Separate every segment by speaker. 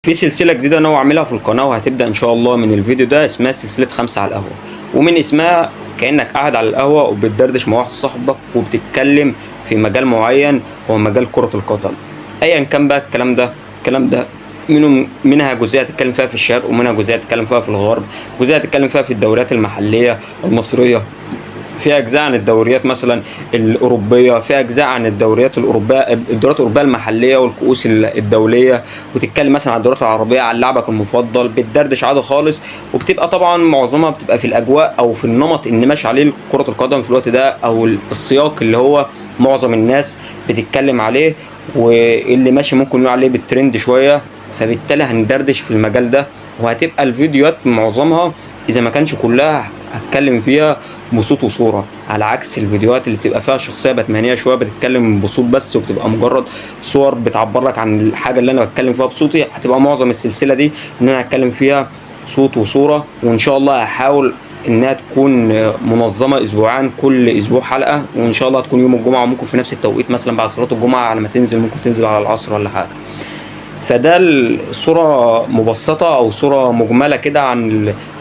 Speaker 1: في سلسلة جديدة أنا عاملها في القناة وهتبدأ إن شاء الله من الفيديو ده، اسمها سلسلة 5 على القهوة. ومن اسمها كأنك قاعد على القهوة وبتدردش مع واحد صاحبك وبتتكلم في مجال معين، هو مجال كرة القدم. أيا كان بقى الكلام ده منها جزئية هتتكلم فيها في الشرق، ومنها جزئية هتتكلم فيها في الغرب، جزئية هتتكلم فيها في الدوريات المحلية المصرية، في اجزاء عن الدوريات مثلا الاوروبيه، في اجزاء عن الدوريات الاوروبيه المحليه والكؤوس الدوليه، وتتكلم مثلا عن الدوريات العربيه، عن لاعبك المفضل، بتدردش عادي خالص. وبتبقى طبعا معظمها بتبقى في الاجواء او في النمط اللي ماشي عليه كره القدم في الوقت ده، او السياق اللي هو معظم الناس بتتكلم عليه، واللي ماشي ممكن نقول عليه بالترند شويه. فبالتالي هندردش في المجال ده، وهتبقى الفيديوهات معظمها اذا ما كانش كلها هتكلم فيها بصوت وصوره، على عكس الفيديوهات اللي بتبقى فيها شخصيه باتمانيه شويه بتتكلم بصوت بس، وبتبقى مجرد صور بتعبر لك عن الحاجه اللي انا بتكلم فيها بصوتي. هتبقى معظم السلسله دي ان انا هتكلم فيها صوت وصوره، وان شاء الله هحاول انها تكون منظمه اسبوعان، كل اسبوع حلقه، وان شاء الله هتكون يوم الجمعه، ممكن في نفس التوقيت مثلا بعد صلاه الجمعه على ما تنزل، ممكن تنزل على العصر ولا حاجه. فده الصورة مبسطة أو صورة مجملة كده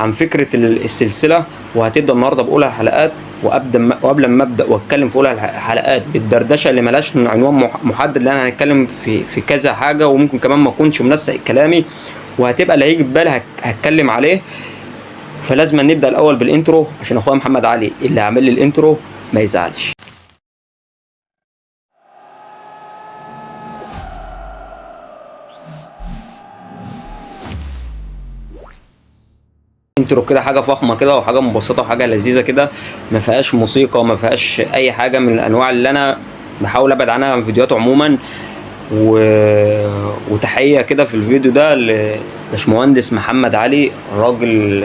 Speaker 1: عن فكرة السلسلة. وهتبدأ النهاردة بأولى الحلقات، وقبل ما أبدأ وأتكلم في أولى الحلقات بالدردشة اللي ملاش عنوان محدد، لأن هنتكلم في كذا حاجة، وممكن كمان ما أكونش منسق كلامي، وهتبقى اللي هيجي في بالي هتكلم عليه. فلازم نبدأ الأول بالإنترو عشان أخويا محمد علي اللي عامل لي الإنترو ما يزعلش. انترو كده حاجه فخمه كده، وحاجه مبسطه، وحاجه لذيذه كده، ما فيهاش موسيقى، ما فيهاش اي حاجه من الانواع اللي انا بحاول ابعد عنها في فيديوهات عموما. وتحيه كده في الفيديو ده لباشمهندس محمد علي، راجل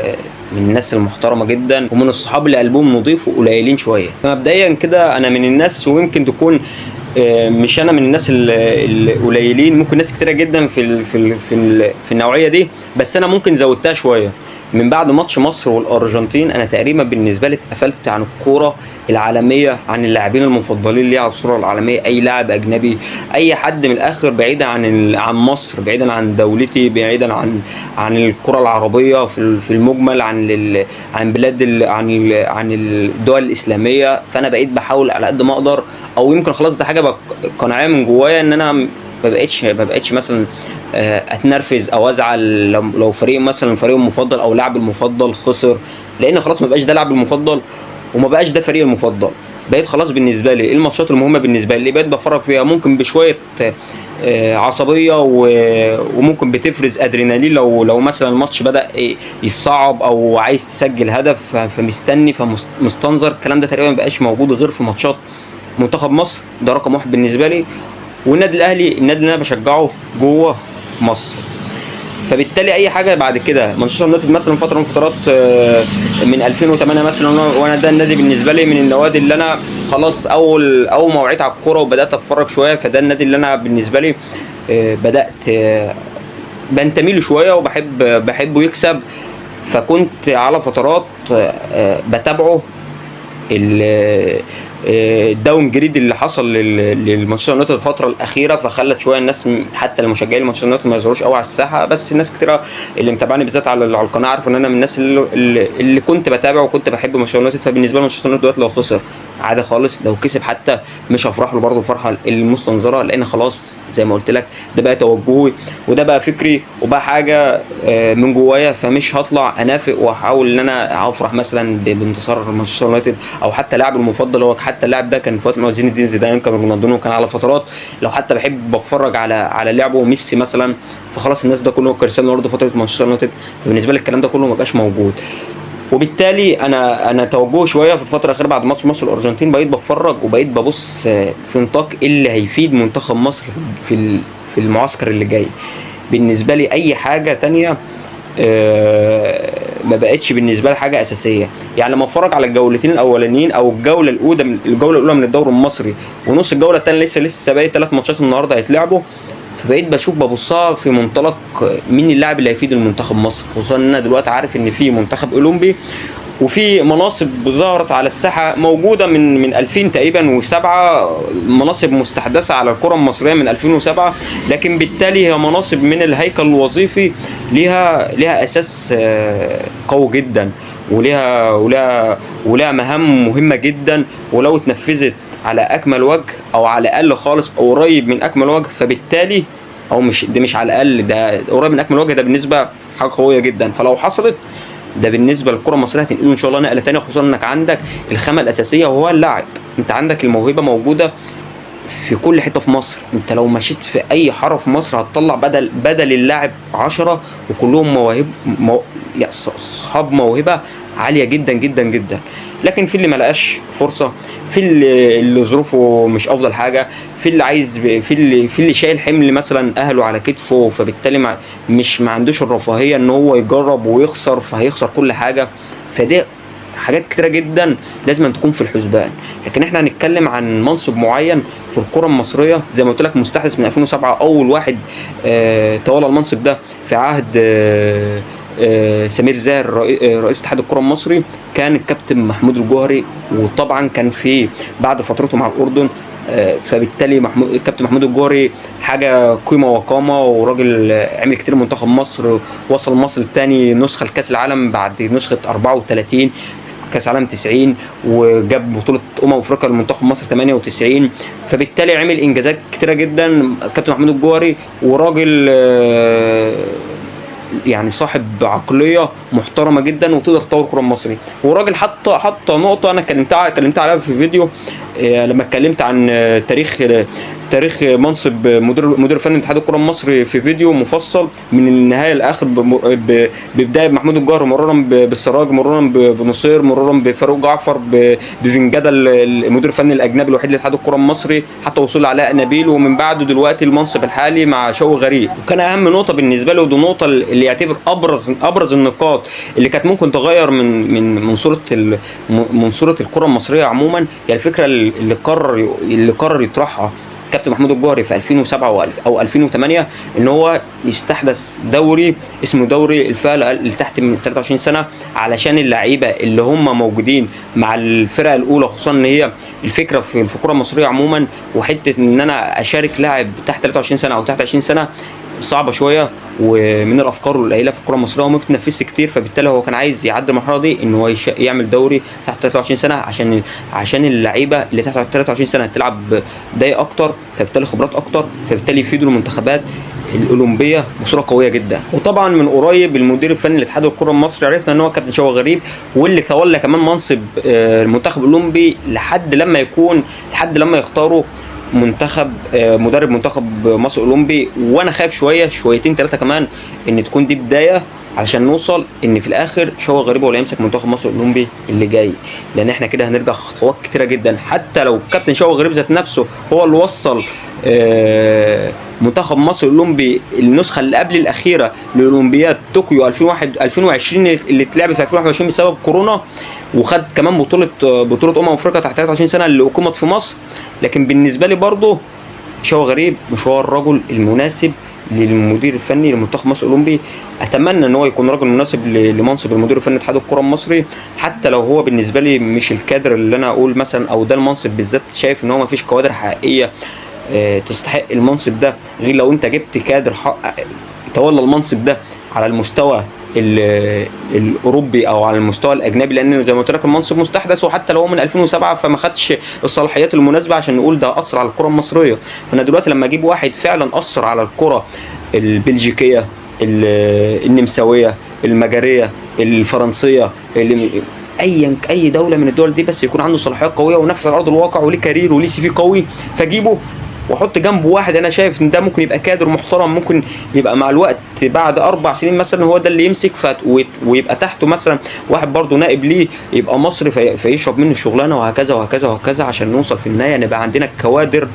Speaker 1: من الناس المحترمه جدا، ومن الصحاب اللي قلبهم نضيف وقليلين شويه. مبدئيا كده انا من الناس، ويمكن تكون مش انا من الناس القليلين، ممكن ناس كتيره جدا في النوعيه دي، بس انا ممكن زودتها شويه. من بعد ماتش مصر والارجنتين انا تقريبا بالنسبه لي اتقفلت عن الكوره العالميه، عن اللاعبين المفضلين لي على الصوره العالميه، اي لاعب اجنبي، اي حد من الاخر، بعيدا عن مصر، بعيدا عن دولتي، بعيدا عن الكره العربيه في المجمل، عن بلاد عن الدول الاسلاميه. فانا بقيت بحاول على قد ما اقدر، او يمكن خلاص ده حاجه قناعه من جوايا، ان انا ما بقتش مثلا اتنرفز او ازعل لو فريق مثلا فريق المفضل او لاعب المفضل خسر، لان خلاص ما بقاش ده لاعب المفضل، وما بقاش ده فريق المفضل. بقيت خلاص بالنسبه لي الماتشات المهمه بالنسبه لي بقيت بفرج فيها ممكن بشويه عصبيه، وممكن بتفرز ادرينالين لو مثلا الماتش بدا يصعب او عايز تسجل هدف، فمستني فمستنظر. الكلام ده تقريبا ما بقاش موجود غير في ماتشات منتخب مصر، ده رقم واحد بالنسبه لي. والنادي الاهلي النادي اللي انا بشجعه جوه مصر. فبالتالي اي حاجه بعد كده مانشستر يونايتد مثلا فتره من فترات من 2008 مثلا، وانا ده النادي بالنسبه لي من النوادي اللي انا خلاص اول ما وعيت على الكوره وبدات اتفرج شويه، فده النادي اللي انا بالنسبه لي بدات بنتمي له شويه وبحبه يكسب. فكنت على فترات بتابعه الداون جريد اللي حصل للمانشستر يونايتد الفتره الاخيره، فخلت شويه الناس حتى المشجعين مانشستر يونايتد ما يظهروش قوي على الساحه. بس الناس كتيره اللي متابعني بالذات على القناه عارفه ان انا من الناس اللي كنت بتابع وكنت بحب مانشستر يونايتد. فبالنسبه لي مانشستر يونايتد دلوقتي لو خسر عادي خالص، لو كسب حتى مش هفرح له برضه الفرحه المستنظره، لان خلاص زي ما قلت لك ده بقى توجهي وده بقى فكري وبقى حاجه من جوايا. فمش هطلع انافق واحاول ان انا افرح مثلا بانتصار مانشستر يونايتد، او حتى لاعب المفضل. هو حتى اللاعب ده كان في وقت من زين الدين زيدان، كان رونالدينو، كان على فترات لو حتى بحب بتفرج على لعبه ميسي مثلا. فخلاص الناس ده كله كريستيانو رونالدو فتره مانشستر يونايتد، بالنسبه لي الكلام ده كله ما بقاش موجود. وبالتالي انا توجهه شويه في الفتره الاخيره بعد ماتش مصر والارجنتين، بقيت بتفرج وبقيت ببص في نطاق اللي هيفيد منتخب مصر في المعسكر اللي جاي. بالنسبه لي اي حاجه تانية ما بقتش بالنسبه لي حاجه اساسيه. يعني لما اتفرج على الجولتين الاولانيين او الجوله الاولى من الدوري المصري ونص الجوله الثانيه، لسه باقي 3 ماتشات النهارده هيتلعبوا، فبقيت ببصها في منطلق مين اللاعب اللي هيفيد المنتخب مصر، خصوصا ان انا دلوقتي عارف ان في منتخب اولمبي وفي مناصب ظهرت على الساحه موجوده من 2000 تقريبا و7، مناصب مستحدثه على الكره المصريه من 2007، لكن بالتالي هي مناصب من الهيكل الوظيفي ليها اساس قوي جدا، ولها مهام مهمه جدا، ولو اتنفذت على اكمل وجه او على الاقل خالص او قريب من اكمل وجه، فبالتالي او مش ده مش على الاقل، ده قريب من اكمل وجه، ده بالنسبه حاجه قويه جدا. فلو حصلت ده بالنسبه للكره المصريه هتنقله ان شاء الله نقله ثانيه، خصوصا انك عندك الخامه الاساسيه وهو اللاعب. انت عندك الموهبه موجوده في كل حته في مصر، انت لو مشيت في اي حاره في مصر هتطلع بدل اللاعب 10 وكلهم يعني اصحاب موهبه عاليه جدا جدا جدا. لكن في اللي ما لقاش فرصه، في اللي ظروفه مش افضل حاجه، في اللي عايز، في اللي شايل حمل مثلا اهله على كتفه، فبالتالي ما عندوش الرفاهيه ان هو يجرب ويخسر، فهيخسر كل حاجه. فده حاجات كتيره جدا لازم أن تكون في الحسبان. لكن احنا هنتكلم عن منصب معين في الكره المصريه، زي ما قلت لك مستحدث من 2007. اول واحد تولى المنصب ده في عهد سمير زاهر رئيس اتحاد الكره المصري كان الكابتن محمود الجوهري، وطبعا كان في بعد فترته مع الاردن، فبالتالي الكابتن محمود الجوهري حاجه قيمه وقامه، وراجل عمل كتير منتخب مصر، وصل مصر لتاني نسخه لكاس العالم بعد نسخه 34 كاس عالم 90، وجاب بطوله افريقيا لمنتخب مصر 98. فبالتالي عمل انجازات كتيره جدا كابتن محمود الجوهري، وراجل يعني صاحب عقليه محترمه جدا وتقدر تطور الكره المصري. وراجل حط نقطه انا كلمت عليها في فيديو لما اتكلمت عن تاريخ منصب مدير فني اتحاد الكره المصري في فيديو مفصل من النهايه للاخر، ببدايه بمحمود الجوهري، مرورا بالسراج، مرورا بنصير، مرورا بفاروق جعفر، بفنجاده المدير الفني الاجنبي الوحيد لاتحاد الكره المصري، حتى وصول علاء نبيل، ومن بعده دلوقتي المنصب الحالي مع شوقي غريب. وكان اهم نقطه بالنسبه له، ودي النقطه اللي يعتبر ابرز النقاط اللي كانت ممكن تغير من صوره الكره المصريه عموما، هي الفكره اللي قرر يطرحها كابتن محمود الجوهري في 2007 او 2008، ان هو يستحدث دوري اسمه دوري الفئه اللي تحت من 23 سنه، علشان اللعيبه اللي هم موجودين مع الفرقه الاولى، خصوصا ان هي الفكره في الكره المصريه عموما، وحته ان انا اشارك لاعب تحت 23 سنه او تحت 20 سنه صعبه شويه، ومن الافكار القليله في الكره المصريه وما بتنفذش كتير. فبالتالي هو كان عايز يعدي المرحله دي، ان هو يعمل دوري تحت 23 سنه عشان اللعيبه اللي تحت 23 سنه تلعب دقايق اكتر، فبالتالي خبرات اكتر، فبالتالي يفيدوا المنتخبات الاولمبيه بصوره قويه جدا. وطبعا من قريب المدير الفني لاتحاد الكره المصري عرفنا ان هو كابتن شوقي غريب، واللي تولى كمان منصب المنتخب الاولمبي لحد لما يختاروا مدرب منتخب مصر اولمبي. وانا خايف شويتين 3 كمان ان تكون دي بدايه علشان نوصل ان في الاخر شوقي غريب هو اللي يمسك منتخب مصر الاولمبي اللي جاي، لان احنا كده هنرجع خطوات كتيره جدا. حتى لو كابتن شوقي غريب ذات نفسه هو اللي وصل منتخب مصر الاولمبي النسخه اللي قبل الاخيره لاولمبياد طوكيو 2020 اللي اتلعبت في 2021 بسبب كورونا، وخد كمان بطوله افريقيا تحت 23 سنه اللي اقيمت في مصر. لكن بالنسبه لي برضه شوقي غريب مش هو الرجل المناسب للمدير الفني لمنتخب مصر الاولمبي. اتمنى ان هو يكون راجل مناسب لمنصب المدير الفني لاتحاد الكره المصري، حتى لو هو بالنسبه لي مش الكادر اللي انا اقول مثلا، او ده المنصب بالذات شايف ان هو ما فيش كوادر حقيقيه تستحق المنصب ده، غير لو انت جبت كادر تولى المنصب ده على المستوى الاوروبي او على المستوى الاجنبي، لان زي ما قلت لك المنصب مستحدث، وحتى لو هو من 2007 فما خدش الصلاحيات المناسبه عشان نقول ده اثر على الكره المصريه. فانا دلوقتي لما اجيب واحد فعلا اثر على الكره البلجيكيه، النمساويه، المجريه، الفرنسيه، اي دوله من الدول دي، بس يكون عنده صلاحيات قويه ونفس على ارض الواقع وليه كارير وليه سي في قوي، فاجيبه واحط جنبه واحد انا شايف ان ده ممكن يبقى كادر محترم، ممكن يبقى مع الوقت بعد 4 سنين مثلا هو ده اللي يمسك، ويبقى تحته مثلا واحد برضه نائب ليه يبقى مصري فيشرب منه الشغلانه، وهكذا وهكذا وهكذا، عشان نوصل في النهايه نبقى عندنا كوادر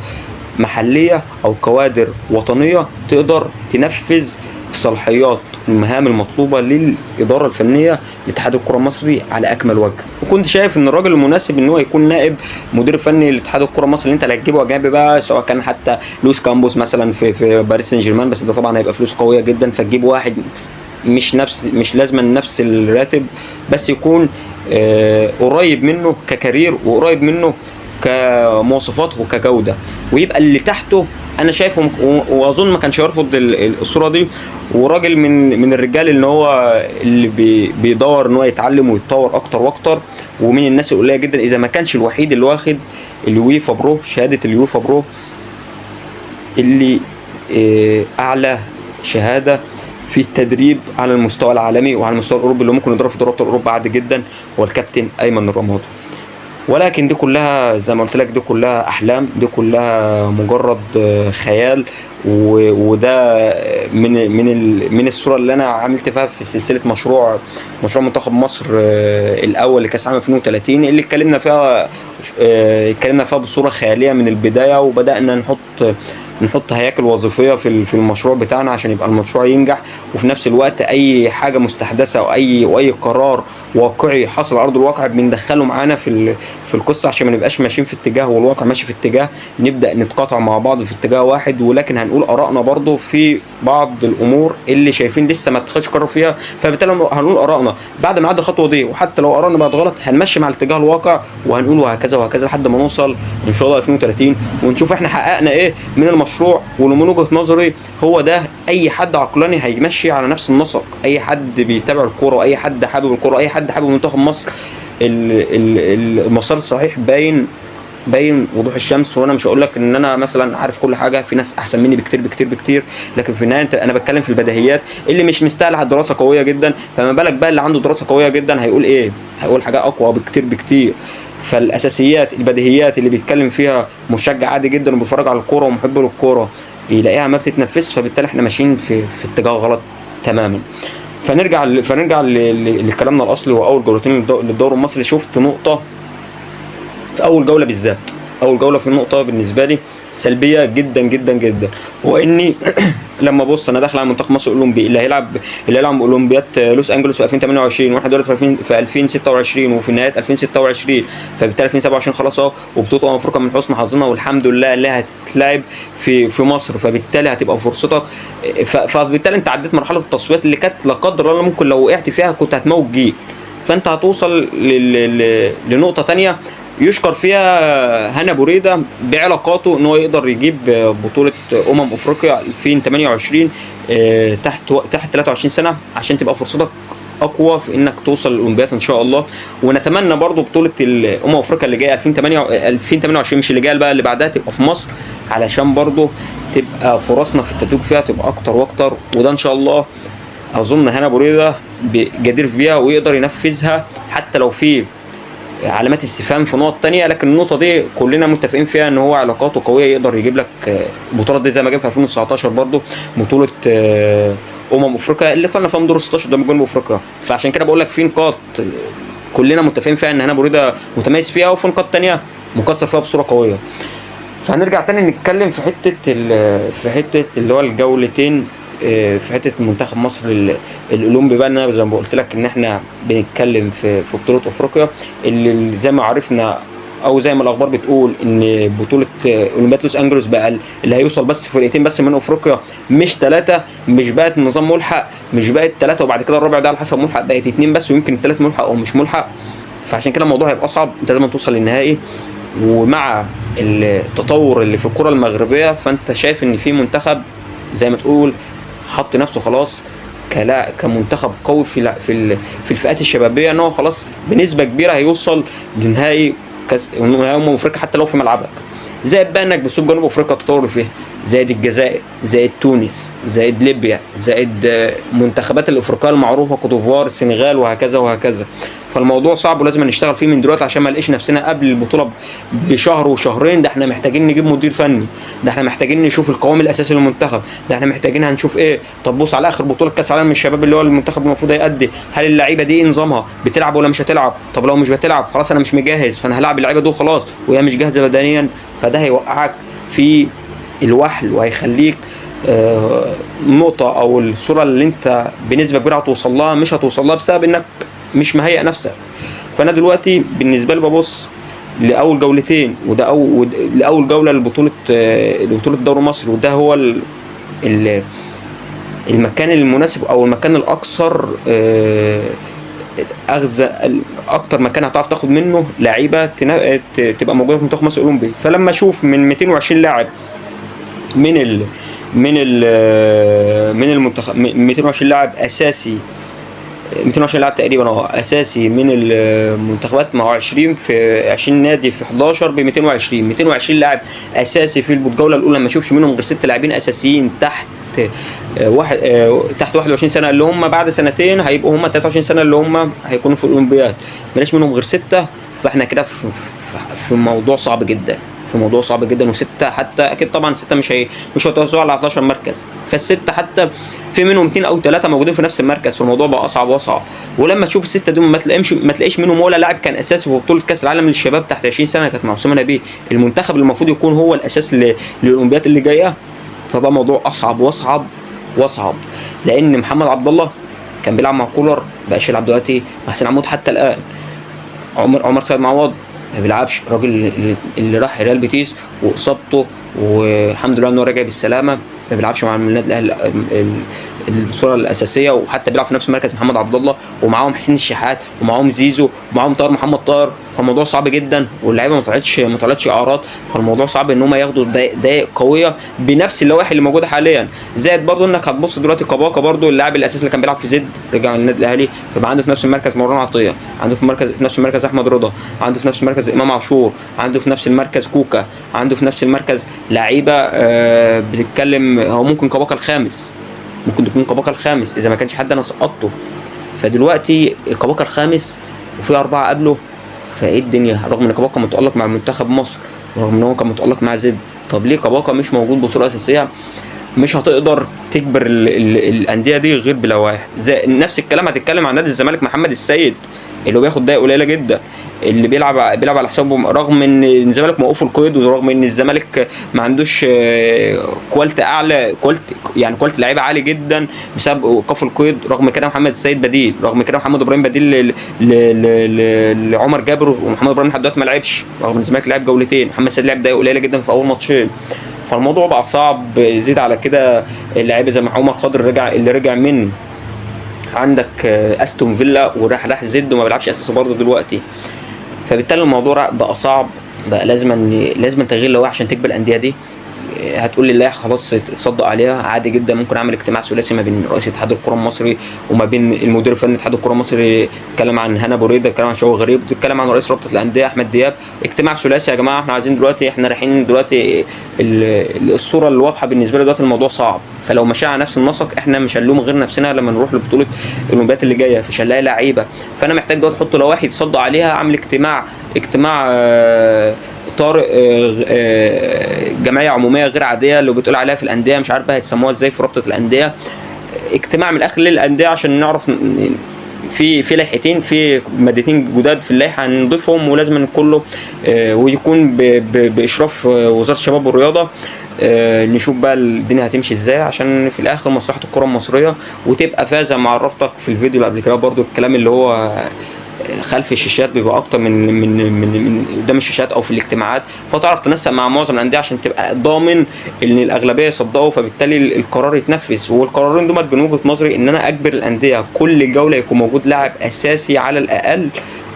Speaker 1: محليه او كوادر وطنيه تقدر تنفذ الصلاحيات المهام المطلوبه للاداره الفنيه لاتحاد الكره المصري على اكمل وجه. وكنت شايف ان الراجل المناسب ان هو يكون نائب مدير فني لاتحاد الكره المصري، اللي انت اللي هتجيبه اجنبي بقى، سواء كان حتى لويس كامبوس مثلا في باريس سان جيرمان، بس ده طبعا هيبقى فلوس قويه جدا، فتجيب واحد مش لازم نفس الراتب، بس يكون قريب منه ككارير وقريب منه كمواصفات وكجوده، ويبقى اللي تحته انا شايفه واظن ما كانش يرفض الصوره دي، وراجل من الرجال ان هو اللي بيدور ان هو يتعلم ويتطور اكتر واكتر، ومن الناس القليله جدا اذا ما كانش الوحيد اللي واخد اليويفا برو، شهاده اليويفا برو اللي اعلى شهاده في التدريب على المستوى العالمي وعلى المستوى الاوروبي، اللي ممكن يضرب في دوري ابطال اوروبا عادي جدا، هو الكابتن ايمن الرمادي. ولكن دي كلها زي ما قلت لك، دي كلها احلام، دي كلها مجرد خيال، وده من الصوره اللي انا عملت فيها في سلسله مشروع منتخب مصر الاول لكاس عام 2030 اللي اتكلمنا فيها بصوره خياليه من البدايه، وبدانا نحط هياكل وظيفيه في المشروع بتاعنا عشان يبقى المشروع ينجح، وفي نفس الوقت اي حاجه مستحدثه واي قرار واقعي حصل على ارض الواقع بندخله معانا في القصه، عشان ما نبقاش ماشيين في اتجاه والواقع ماشي في اتجاه، نبدا نتقاطع مع بعض في اتجاه واحد، ولكن هنقول ارائنا برضو في بعض الامور اللي شايفين لسه ما اتخذش قرار فيها، فبالتالي هنقول ارائنا بعد ما عدى الخطوه دي، وحتى لو ارائنا بقت غلط هنمشي مع الاتجاه الواقع وهنقول وهكذا وهكذا لحد ما نوصل ان شاء الله 2030 ونشوف احنا حققنا ايه من المشروع. ومن وجهه نظري هو ده اي حد عقلاني هيمشي على نفس النسق، اي حد بيتابع الكوره واي حد حابب الكوره واي حد حابب منتخب مصر، المسار الصحيح باين وضوح الشمس. وانا مش هقول لك ان انا مثلا عارف كل حاجه، في ناس احسن مني بكتير بكتير بكتير، لكن في النهايه انا بتكلم في البديهيات اللي مش مستاهله دراسه قويه جدا، فما بالك بقى اللي عنده دراسه قويه جدا هيقول ايه؟ هيقول حاجه اقوى بكتير بكتير. فالاساسيات البديهيات اللي بيتكلم فيها مشجع عادي جدا وبيتفرج على الكوره ومحب للكوره يلاقيها ما بتتنفذش، فبالتالي احنا ماشيين في اتجاه غلط تماما. فنرجع لكلامنا الاصلي، واول جولتين للدوري المصري شفت نقطه في اول جوله بالذات، اول جوله في نقطه بالنسبه لي سلبيه جدا جدا جدا، واني لما بص انا داخل على منتخب مصر الاولمبي اللي هيلعب اولمبياد لوس انجلوس في 2028 واحنا دلوقتي في 2026 وفي نهايه 2026، فبالتالي 2027 خلاص اهو، وبطوله افريقيا من حسن حظنا والحمد لله اللي هتتلعب في مصر، فبالتالي هتبقى فرصتك، فبالتالي انت عديت مرحله التصفيات اللي كانت لا قدر الله ممكن لو وقعت فيها كنت هتموت جيل، فانت هتوصل لنقطه ثانيه يشكر فيها هنا بوريده بعلاقاته ان هو يقدر يجيب بطوله افريقيا 2028 تحت 23 سنه عشان تبقى فرصتك اقوى في انك توصل للاولمبياد ان شاء الله. ونتمنى برضو بطوله افريقيا اللي جايه 2028 مش اللي جايه بقى اللي بعدها تبقى في مصر، علشان برضو تبقى فرصنا في التتويج فيها تبقى اكتر واكتر، وده ان شاء الله اظن هنا بوريده جدير بيها ويقدر ينفذها حتى لو في علامات استفهام في نقط تانية، لكن النقطة دي كلنا متفقين فيها ان هو علاقاته قوية يقدر يجيب لك البطولات دي زي ما جاب في 2019 برضو بطولة افريقيا اللي طلعنا فيها من دور 16 قدام جنوب افريقيا. فعشان كده بقول لك في نقاط كلنا متفقين فيها ان هنا بوريده متميز فيها، وفي نقاط تانية مكسر فيها بصورة قوية. فهنرجع تاني نتكلم في حتة اللي هو الجولتين في حته منتخب مصر الاولمبي بقى، انا زي ما قلت لك ان احنا بنتكلم في بطوله افريقيا اللي زي ما عرفنا او زي ما الاخبار بتقول ان بطوله اولمبياد لوس انجلوس بقى اللي هيوصل بس فرقتين بس من افريقيا مش ثلاثه، مش بقت نظام ملحق، مش بقت ثلاثه وبعد كده الرابع ده على حسب ملحق، بقت اثنين بس ويمكن الثالث ملحق او مش ملحق. فعشان كده الموضوع هيبقى اصعب، انت لازم توصل للنهائي. ومع التطور اللي في الكره المغربيه فانت شايف ان في منتخب زي ما تقول حط نفسه خلاص كمنتخب قوي في الفئات الشبابيه، ان هو خلاص بنسبه كبيره هيوصل لنهائي كاس افريقيا حتى لو في ملعبك، زائد بقى انك بتسوق جنوب افريقيا التطور فيها، زائد الجزائر، زائد تونس، زائد ليبيا، زائد منتخبات الافريقيه المعروفه كوت ديفوار، السنغال، وهكذا وهكذا. فالموضوع صعب ولازم نشتغل فيه من دلوقتي عشان ما نلاقيش نفسنا قبل البطوله بشهر وشهرين، ده احنا محتاجين نجيب مدير فني، ده احنا محتاجين نشوف القوام الاساسي للمنتخب، ده احنا محتاجين هنشوف ايه. طب بص على اخر بطوله كاس عالم الشباب اللي هو المنتخب المفروض هيأدي، هل اللعيبه دي نظامها بتلعب ولا مش هتلعب؟ طب لو مش بتلعب خلاص انا مش مجهز، فانا هلعب اللعيبه دول خلاص وهي مش جاهزه بدنيا، فده هيوقعك في الوحل وهيخليك النقطه او الصوره اللي انت بنسبه كبيره هتوصل لها مش هتوصل لها بسبب انك مش مهيئ نفسك. فانا دلوقتي بالنسبه لي ببص لاول جولتين، وده لاول جوله لبطوله الدوري المصري، وده هو المكان المناسب او المكان الاكثر اخذ، اكتر مكان هتعرف تاخد منه لعيبه تبقى موجوده في منتخب مصر الاولمبي. فلما اشوف من 220 لاعب من من المنتخب 220 لاعب اساسي، 220 لاعب تقريبا اساسي من المنتخبات، ما هو 20 في 20 نادي في 11 ب 220 لاعب اساسي في الجوله الاولى، ما اشوفش منهم غير 6 لاعبين اساسيين تحت واحد تحت 21 سنه، اللي هم بعد سنتين هيبقوا هم 23 سنه اللي هم هيكونوا في الاولمبياد، ملاش منهم غير 6. فاحنا كده في موضوع صعب جدا، في موضوع صعب جدا. وستة حتى اكيد طبعا 6 مش هيتوزعوا على 11 مركز، فالستة حتى في منهم 2 او 3 موجودين في نفس المركز، فالموضوع بقى اصعب واصعب. ولما تشوف الستة دول ما تلاقيش منهم ولا لاعب كان اساسي في بطوله كاس العالم للشباب تحت 20 سنه كانت مع اسامه نبيه، المنتخب اللي المفروض يكون هو الاساس للاولمبياد اللي جايه. فبقى موضوع اصعب واصعب لان محمد عبد الله كان بيلعب مع كولر، بقاش يلعب دلوقتي مع حسين عمود حتى الان. عمر سيد معوض ما بيلعبش، الراجل اللي راح ريال بيتيس واصابته والحمد لله انه رجع بالسلامه، ما بيلعبش مع النادي الاهلي الصوره الاساسيه، وحتى بيلعب في نفس مركز محمد عبد الله، ومعاهم حسين الشحات ومعاهم زيزو ومعاهم طاهر محمد طاهر. فالموضوع صعب جدا، واللعيبه ما طلعتش اعارات، فالموضوع صعب ان هم ياخدوا دقائق قويه بنفس اللوائح اللي موجوده حاليا. زائد برضو انك هتبص دلوقتي كباكا برضو اللاعب الاساسي اللي كان بيلعب في زد رجع للنادي الاهلي، فبقى عنده في نفس المركز مروان عطيه، عنده في نفس المركز احمد رضا، عنده في نفس المركز امام عاشور، عنده في نفس المركز كوكا، عنده في نفس المركز لعيبه بتتكلم هو ممكن كباكا الخامس، ممكن تكون كباكا الخامس اذا ما كانش حد انا سقطته. فدلوقتي الكباكا الخامس وفي 4 قبله، فايه الدنيا؟ رغم ان كباكا متالق مع منتخب مصر، رغم ان هو كان متالق مع زد، طب ليه كباكا مش موجود بصوره اساسيه؟ مش هتقدر تجبر الانديه دي غير بلوائح. نفس الكلام هتتكلم عن نادي الزمالك محمد السيد اللي هو بياخد دقايق قليله جدا، اللي بيلعب على حسابه، رغم ان الزمالك موقوف القيد، ورغم ان الزمالك ما عندوش كواليتي اعلى، كواليتي لعيبه عالي جدا بسبب ايقاف القيد. رغم كده محمد السيد بديل، رغم كده محمد ابراهيم بديل لعمر جابر، ومحمد ابراهيم لحد دلوقتي ما لعبش، رغم ان الزمالك لعب جولتين، محمد السيد لعب دقايق قليله جدا في اول ماتشين. فالموضوع بقى صعب. زيد على كده اللعيبه زي عمر خضر اللي رجع من عندك استون فيلا وراح زد وما بيلعبش اساسي برضه دلوقتي. فبالتالي الموضوع بقى صعب، بقى لازم تغيير لوائح عشان تجبر الانديه دي. هتقول لي اللائحه خلاص تصدق عليها، عادي جدا، ممكن اعمل اجتماع ثلاثي ما بين رئيس اتحاد الكره المصري وما بين المدير الفني اتحاد الكره المصري، اتكلم عن هنا بريده، اتكلم عن شوقي غريب، اتكلم عن رئيس رابطه الانديه احمد دياب. اجتماع ثلاثي يا جماعه، احنا عايزين دلوقتي، احنا رايحين دلوقتي الصوره الواضحه بالنسبه لي دلوقتي الموضوع صعب. فلو مشينا على نفس النسق احنا مش هنلوم غير نفسنا لما نروح لبطوله الاولمبياد اللي جايه، مش هنلاقي لعيبه. فانا محتاج دلوقتي احط لوائح يتصدق عليها، اعمل اجتماع طارئ، جمعيه عموميه غير عاديه اللي بتقول عليها في الانديه، مش عارف بقى هيسموها ازاي في رابطه الانديه، اجتماع من الاخر للانديه عشان نعرف في لائحتين، في مادتين جداد في اللائحه هنضيفهم، ولازم كله ويكون باشراف وزاره الشباب والرياضه. نشوف بقى الدنيا هتمشي ازاي عشان في الاخر مصلحه الكره المصريه وتبقى فازه. مع عرفتك في الفيديو اللي قبل كده برضو الكلام اللي هو خلف الشاشات بيبقى اكتر من قدام الشاشات او في الاجتماعات، فتعرف تنسق مع معظم الانديه عشان تبقى ضامن ان الاغلبيه يصدقوا، فبالتالي القرار يتنفذ. والقرارين دول من وجهه نظري ان انا اجبر الانديه كل جوله يكون موجود لاعب اساسي على الاقل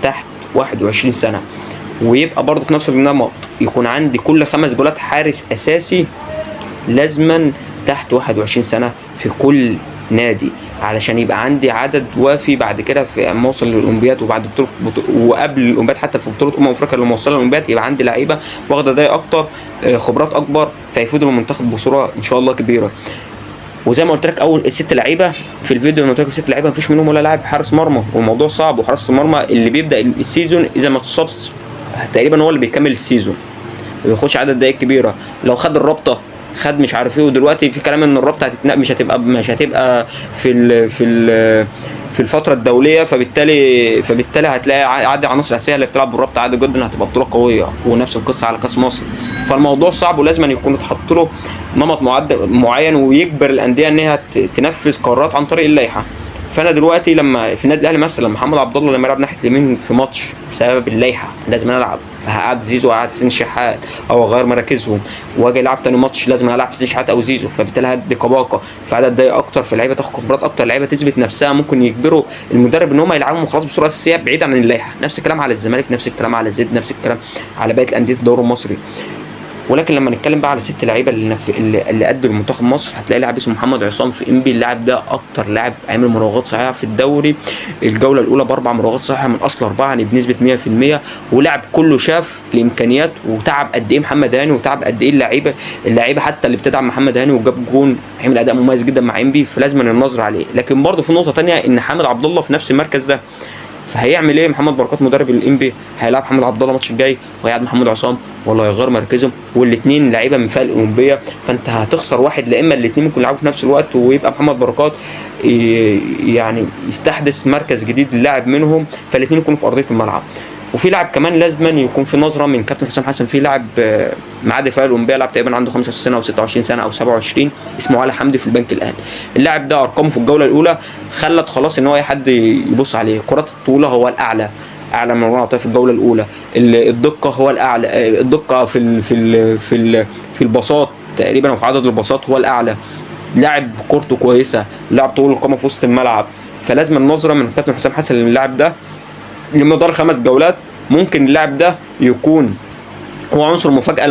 Speaker 1: تحت 21 سنه، ويبقى برضه في نفس النمط يكون عندي كل 5 جولات حارس اساسي لازما تحت 21 سنه في كل نادي، علشان يبقى عندي عدد وافي بعد كده في اما اوصل للاولمبياد، وبعد وقبل الاولمبياد حتى في بطوله افريقيا اللي موصله للاولمبياد يبقى عندي لعيبه واخده دقايق اكتر، خبرات اكبر، فيفيدوا المنتخب بصوره ان شاء الله كبيره. وزي ما قلت لك اول 6 لعيبه في الفيديو اللي قلت لك 6 لعيبه مفيش منهم ولا لاعب حارس مرمى، والموضوع صعب. وحارس المرمى اللي بيبدا السيزون اذا ما اتصابش تقريبا هو اللي بيكمل السيزون ويخش عدد دقايق كبيره. لو خد الرابطه خد مش عارف ايه، ودلوقتي في كلام ان الرابطه مش هتبقى في الفتره الدوليه، فبالتالي هتلاقي عادي عناصر اساسيه اللي بتلعب بالرابطه عادي جدا هتبقى بطوله قويه. ونفس القصه على كاس مصر. فالموضوع صعب ولازم يكون اتحط له نمط معين ويجبر الانديه انها تنفذ قرارات عن طريق اللائحه. فانا دلوقتي لما في النادي الاهلي مثلا محمد عبد الله لما يلعب ناحيه اليمين في ماتش بسبب اللائحه لازم العب، فهقعد زيزو وقعد حسين الشحات او اغير مراكزهم، واجي العب تاني ماتش لازم العب حسين الشحات او زيزو، فبالتالي هدي كباقه في عدد دقايق اكتر، فاللعيبه تاخد خبرات اكتر، اللعيبه تثبت نفسها، ممكن يجبروا المدرب ان هم يلعبوا خلاص بصوره اساسيه بعيد عن اللائحه. نفس الكلام على الزمالك، نفس الكلام على زد، نفس الكلام على باقي الانديه الدوري المصري. ولكن لما نتكلم بقى على 6 لعيبه اللي قدوا لمنتخب مصر، هتلاقي لاعب اسمه محمد عصام في انبي. اللاعب ده اكتر لاعب عامل مراوغات صحيحه في الدوري، الجوله الاولى ب4 مراوغات صحيحه من اصل 4، يعني بنسبه 100%. ولاعب كله شاف الامكانيات وتعب قد ايه محمد هاني، وتعب قد ايه اللعيبه حتى اللي بتدعم محمد هاني، وجاب جون، عمل اداء مميز جدا مع انبي، فلازم النظر عليه. لكن برضه في نقطه ثانيه، ان حامد عبد الله في نفس المركز ده، فهيعمل ايه محمد بركات مدرب الانبي؟ هيلعب محمد عبد الله الماتش الجاي وهيقعد محمد عصام، ولا هيغير مركزهم؟ والاثنين لعيبه من فئه الاولمبيه، فانت هتخسر واحد، لا اما الاثنين ممكن يلعبوا في نفس الوقت، ويبقى محمد بركات يعني يستحدث مركز جديد للاعب منهم، فالاثنين يكونوا في ارضيه الملعب. وفي لاعب كمان لازم يكون في نظره من كابتن حسام حسن، في لاعب معاه دفاع الاولمبيه، لاعب تقريبا عنده 25 سنه او 26 سنه او 27، اسمه علي حمدي في البنك الاهلي. اللاعب ده ارقامه في الجوله الاولى خلت خلاص ان هو اي حد يبص عليه. كرات الطوله هو الاعلى، اعلى من رونالدو في الجوله الاولى. الدقه هو الاعلى، الدقه في الباصات تقريبا، وفي عدد الباصات هو الاعلى. لاعب كورته كويسه، لاعب طول القامه في وسط الملعب، فلازم النظره من كابتن حسام حسن للاعب ده لمدار 5 جولات. ممكن اللاعب ده يكون هو عنصر مفاجأة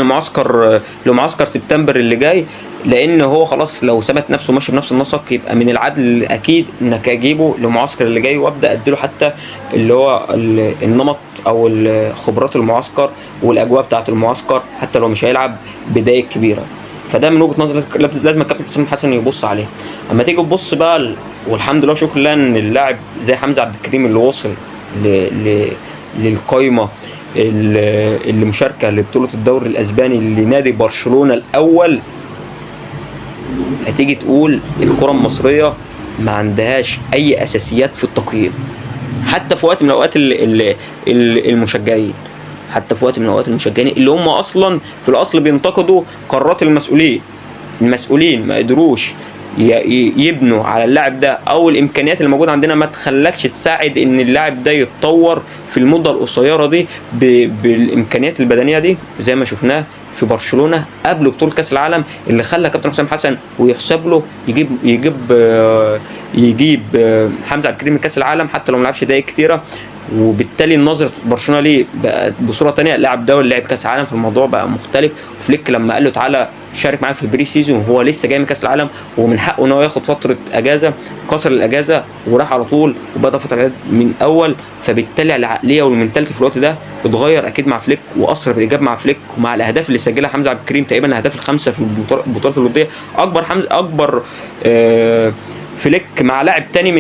Speaker 1: لمعسكر سبتمبر اللي جاي، لان هو خلاص لو ثبت نفسه ماشي بنفس النسق، يبقى من العدل اكيد انك اجيبه للمعسكر اللي جاي، وابدا اديله حتى اللي هو النمط او خبرات المعسكر والاجواء بتاعه المعسكر، حتى لو مش هيلعب بدايه كبيره. فده من وجهه نظري لازم الكابتن حسام حسن يبص عليه. اما تيجي تبص بقى والحمد لله شكرا لله ان اللاعب زي حمزه عبد الكريم اللي وصل للقائمه اللي مشاركه لبطوله الدوري الاسباني لنادي برشلونه الاول، هتيجي تقول الكره المصريه ما عندهاش اي اساسيات في التقييم، حتى في وقت من اوقات المشجعين، حتى في وقت من اوقات المشجعين اللي هم اصلا في الاصل بينتقدوا قرارات المسؤولين ما قدروش يبنوا على اللاعب ده، او الامكانيات اللي موجوده عندنا ما تخلكش تساعد ان اللاعب ده يتطور في المده القصيره دي بالامكانيات البدنيه دي، زي ما شفناه في برشلونه قبل بطوله كاس العالم، اللي خلى كابتن حسام حسن ويحسب له يجيب حمزه عبد الكريم من كاس العالم حتى لو ما لعبش دقائق كتيره. وبالتالي نظره برشلونه ليه بقى بصوره ثانيه، اللاعب ده لعب كاس عالم، في الموضوع بقى مختلف. وفليك لما قال له تعالى شارك معانا في البري سيزون وهو لسه جاي من كاس العالم ومن حقه ان هو ياخد فتره اجازه، كسر الاجازه وراح على طول وبدا فتره الاجازه من اول، فبالتالي العقليه والمنتاليتي في الوقت ده اتغير اكيد مع فليك، واثر بالايجاب مع فليك ومع الاهداف اللي سجلها حمزه عبد الكريم، تقريبا الاهداف الخمسه في البطولات الوديه. اكبر فليك مع لاعب تاني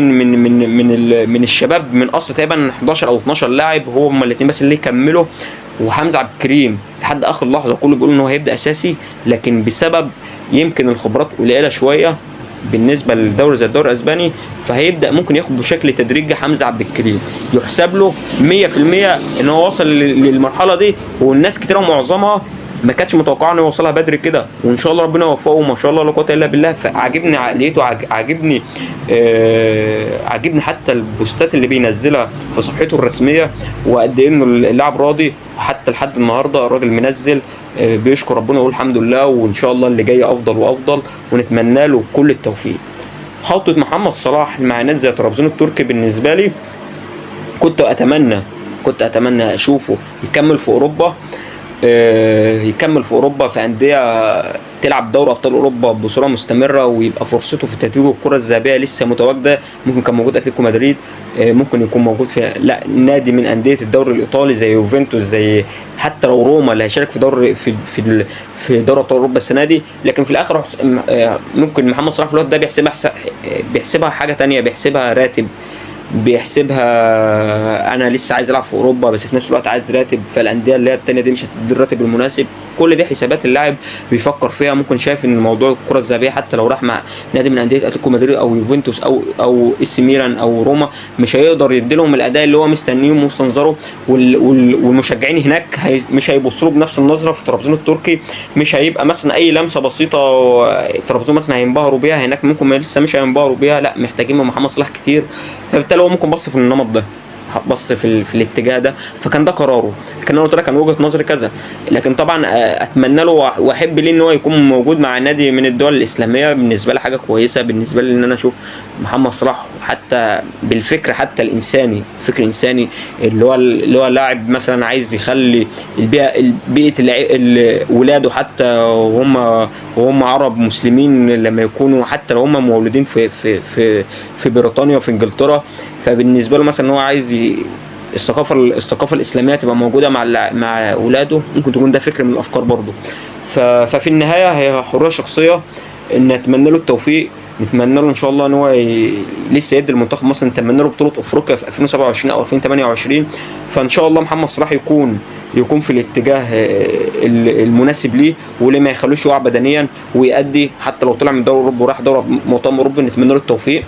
Speaker 1: من الشباب من اصل تقريبا 11 او 12 لاعب، هم الاثنين بس اللي كملوا. وحمزه عبد الكريم لحد اخر لحظه كله بيقول ان هو هيبدا اساسي، لكن بسبب يمكن الخبرات قليله شويه بالنسبه للدوري زي الدوري الاسباني، فهيبدا ممكن ياخد بشكل تدريجي حمزه عبد الكريم. يحسب له 100% ان هو وصل للمرحله دي، والناس كتير ومعظمها ما كانتش متوقعه انه يوصلها بدري كده، وان شاء الله ربنا يوفقه ما شاء الله لا قوه الا بالله. فعجبني عقليته، عجبني حتى البوستات اللي بينزلها في صفحته الرسميه، وقد ايه انه اللاعب راضي، وحتى لحد النهارده الراجل منزل بيشكر ربنا ويقول الحمد لله، وان شاء الله اللي جاي افضل وافضل، ونتمنى له كل التوفيق. خطوه محمد صلاح مع نادي زي طرابزون التركي بالنسبه لي كنت اتمنى اشوفه يكمل في اوروبا، في انديه تلعب دوري ابطال اوروبا بصوره مستمره، ويبقى فرصته في تتويج الكره الذهبيه لسه متواجده. ممكن كان موجود اتلتيكو مدريد، ممكن يكون موجود في نادي من انديه الدوري الايطالي زي يوفنتوس، زي حتى لو روما اللي هيشارك في دوري ابطال اوروبا السنه دي. لكن في الاخر ممكن محمد صلاح في الوقت ده بيحسبها حاجه ثانيه، بيحسبها راتب، بيحسبها انا لسه عايز العب في اوروبا بس في نفس الوقت عايز راتب، فالانديه اللي هي الثانيه دي مش هتدي الراتب المناسب. كل دي حسابات اللاعب بيفكر فيها. ممكن شايف ان موضوع الكره الذهبيه حتى لو راح مع نادي من انديه اتلتيكو مدريد او يوفنتوس او اس ميلان او روما، مش هيقدر يديلهم الاداء اللي هو مستنيه ومستنظره، والمشجعين هناك مش هيبصوا له بنفس النظره. في طرابزون التركي مش هيبقى مثلا اي لمسه بسيطه طرابزون مثلا هينبهروا بيها، هناك ممكن لسه مش هينبهروا بيها، لا محتاجين من محمد صلاح كتير. فبالتالي هو ممكن بص في النمط ده، بص في الاتجاه ده، فكان ده قراره. لكن انا قلت لك انا وجهه نظري كذا، لكن طبعا اتمنى له واحب ليه ان هو يكون موجود مع نادي من الدول الاسلاميه. بالنسبه لي حاجه كويسه، بالنسبه لي ان انا اشوف محمد صلاح حتى بالفكر، حتى الانساني، فكر انساني، اللي هو لاعب مثلا عايز يخلي بيئه ولاده حتى وهم عرب مسلمين، لما يكونوا حتى لو هم مولودين في بريطانيا وفي انجلترا، فبالنسبه له مثلا ان هو عايز الثقافه الاسلاميه تبقى موجوده مع اولاده، ممكن تكون ده فكر من الافكار برضه. ففي النهايه هي حريه شخصيه، ان نتمنى له التوفيق، نتمنى له ان شاء الله ان هو لسه يدي المنتخب مصر، نتمنى له بطوله افريقيا في 2027 او 2028. فان شاء الله محمد صلاح يكون في الاتجاه المناسب ليه، واللي ما يخلوش يقع بدنيا، ويأدي حتى لو طلع من دوري اوروبا وراح دوري مؤتمر اوروبي، نتمنى له التوفيق.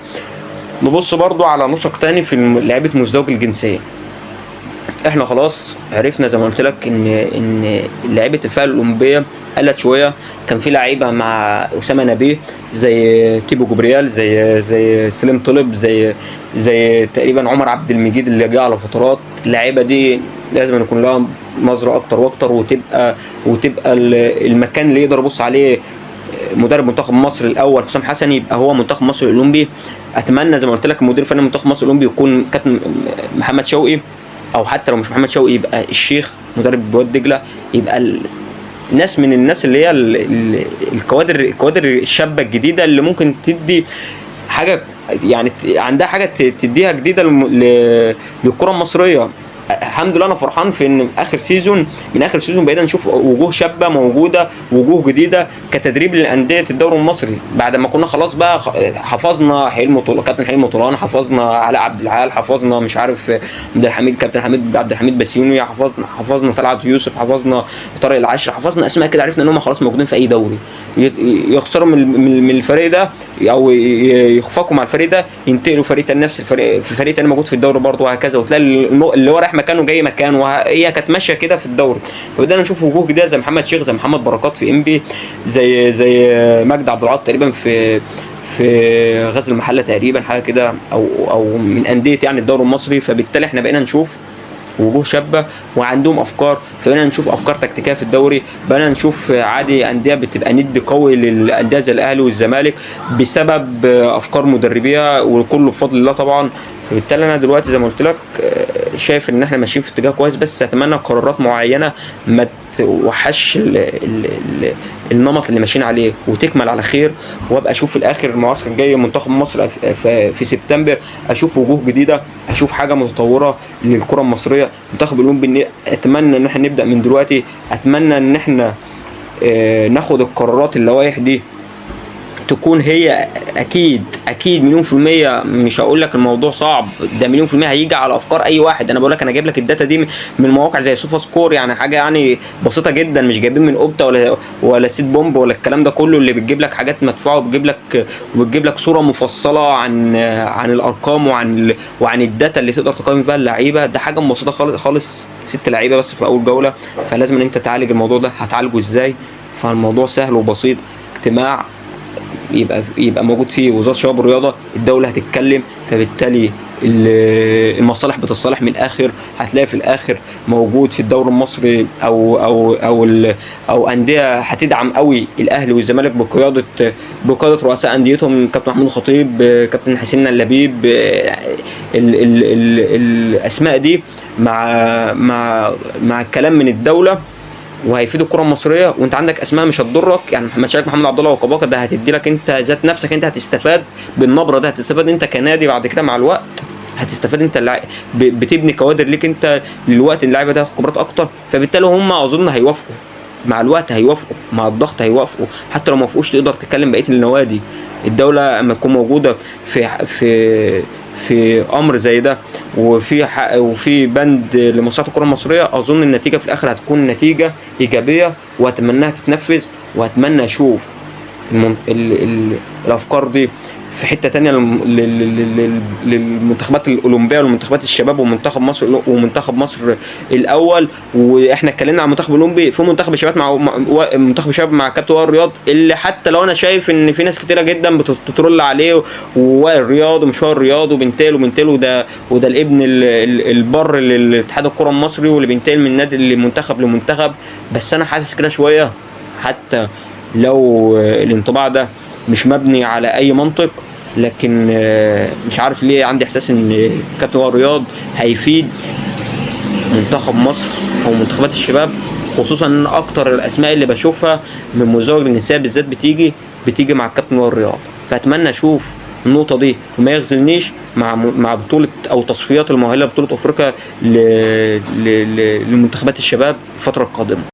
Speaker 1: نبص برضو على نسق تاني في لعيبه مزدوج الجنسيه. احنا خلاص عرفنا زي ما قلت لك ان لعيبه الفئه الاولمبيه قلت شويه. كان في لعيبه مع اسامه نبيه زي تيبو جبريال، زي سليم طلب، زي تقريبا عمر عبد المجيد اللي جه على فترات. اللعيبه دي لازم يكون لها نظره اكتر واكتر، وتبقى المكان اللي يقدر يبص عليه مدرب منتخب مصر الاول حسام حسن يبقى هو منتخب مصر الاولمبي. اتمنى زي ما قلت لك المدير الفني منتخب مصر الاولمبي يكون كابتن محمد شوقي، او حتى لو مش محمد شوقي يبقى الشيخ مدرب واد دجله، يبقى ناس من الناس اللي هي الكوادر الشابه الجديده اللي ممكن تدي حاجه، يعني عندها حاجه تديها جديده للكره المصريه. الحمد لله انا فرحان في ان من اخر سيزون بقينا نشوف وجوه شابه موجوده، وجوه جديده كتدريب للانديه الدوري المصري، بعد ما كنا خلاص بقى حفظنا كابتن حلمي طولان، حفظنا علاء عبد العال، حفظنا مش عارف كابتن عبد الحميد بسيوني، حفظنا طلعت يوسف، حفظنا طارق العشري، حفظنا اسماء كده، عرفنا ان هم خلاص موجودين في اي دوري. يخسروا من الفريق ده او يخفقوا مع الفريق ده، ينتقلوا فريق تاني، نفس الفريق في فريق تاني موجود في الدوري برضه، وهكذا، وتلاقي اللي هو رايح مكانه جاي مكانه، وهي كانت ماشيه كده في الدوري. فبدانا نشوف وجوه جديده زي محمد شيخ، زي محمد بركات في انبي، زي مجدي عبد العاطي تقريبا في غزل المحله تقريبا، حاجه كده، او من انديه يعني الدوري المصري. فبالتالي احنا بقينا نشوف وجوه شابه وعندهم افكار، فبقينا نشوف افكار تكتيكيه في الدوري، بقينا نشوف عادي انديه بتبقى ند قوي للانديه زي الاهلي والزمالك بسبب افكار مدربيه، وكله بفضل الله طبعا. فبالتالي انا دلوقتي زي ما قلت لك شايف ان احنا ماشيين في اتجاه كويس، بس اتمنى قرارات معينه ما توحش النمط اللي ماشيين عليه، وتكمل على خير، وابقى اشوف في الاخر المعسكر الجاي منتخب مصر في سبتمبر، اشوف وجوه جديده، اشوف حاجه متطوره للكره المصريه. منتخب الاولمبي اتمنى ان احنا نبدا من دلوقتي، اتمنى ان احنا ناخد القرارات، اللوائح دي تكون هي اكيد مليون في المية. مش هقول لك الموضوع صعب، ده مليون في المية هيجي على افكار اي واحد. انا بقول لك انا جايب لك الداتا دي من مواقع زي سوفا سكور، يعني حاجه يعني بسيطه جدا، مش جايبين من اوبتا ولا سيت بومب ولا الكلام ده كله، اللي بتجيب لك حاجات مدفوعه، وبتجيب لك صوره مفصله عن الارقام وعن الداتا اللي تقدر تقيم بيها اللعيبه. ده حاجه بسيطه خالص 6 لعيبه بس في اول جوله، فلازم ان انت تعالج الموضوع ده. هتعالجه ازاي؟ فالموضوع سهل وبسيط، اجتماع يبقى موجود فيه وزاره الشباب والرياضه، الدوله هتتكلم، فبالتالي المصالح بتتصالح من الاخر. هتلاقي في الاخر موجود في الدوري المصري او انديه هتدعم قوي الاهلي والزمالك بقياده رؤساء انديتهم، كابتن محمود الخطيب، كابتن حسين اللبيب، الاسماء دي مع الكلام من الدوله، وهيفيد الكره المصريه. وانت عندك اسماء مش هتضرك، يعني محمد عبد الله وكباكا، ده هتدي لك انت ذات نفسك، انت هتستفاد بالنبره ده، هتستفاد انت كنادي بعد كده مع الوقت، هتستفاد انت بتبني كوادر ليك انت للوقت، اللعيبه ده خبرات اكتر. فبالتالي هم اظن هيوافقوا مع الوقت، هيوافقوا مع الضغط، هيوافقوا. حتى لو ما وافقوش تقدر تتكلم بقيه النوادي. الدوله اما تكون موجوده في امر زي ده، وفي بند لمصلحه الكره المصريه، اظن النتيجه في الاخر هتكون نتيجه ايجابيه، واتمناها تتنفذ، واتمنى اشوف الافكار دي في حته تانية للمنتخبات الاولمبيه والمنتخبات الشباب ومنتخب مصر الاول. واحنا اتكلمنا عن المنتخب الاولمبي، في منتخب الشباب منتخب الشباب مع كابتن وائل رياض، اللي حتى لو انا شايف ان في ناس كتيره جدا بتترول عليه، ووائل رياض ومش وائل رياض وبنتال وده الابن البر للاتحاد الكره المصري، واللي بينتقل من نادي لمنتخب لمنتخب. بس انا حاسس كده شويه، حتى لو الانطباع ده مش مبني على اي منطق، لكن مش عارف ليه عندي احساس ان كابتن وائل رياض هيفيد منتخب مصر او منتخبات الشباب، خصوصا ان اكتر الاسماء اللي بشوفها من مزدوج النساء بالذات بتيجي مع الكابتن وائل رياض. فاتمنى اشوف النقطه دي وما يخذلنيش مع بطوله او تصفيات المؤهله لبطوله افريقيا لمنتخبات الشباب الفتره القادمه.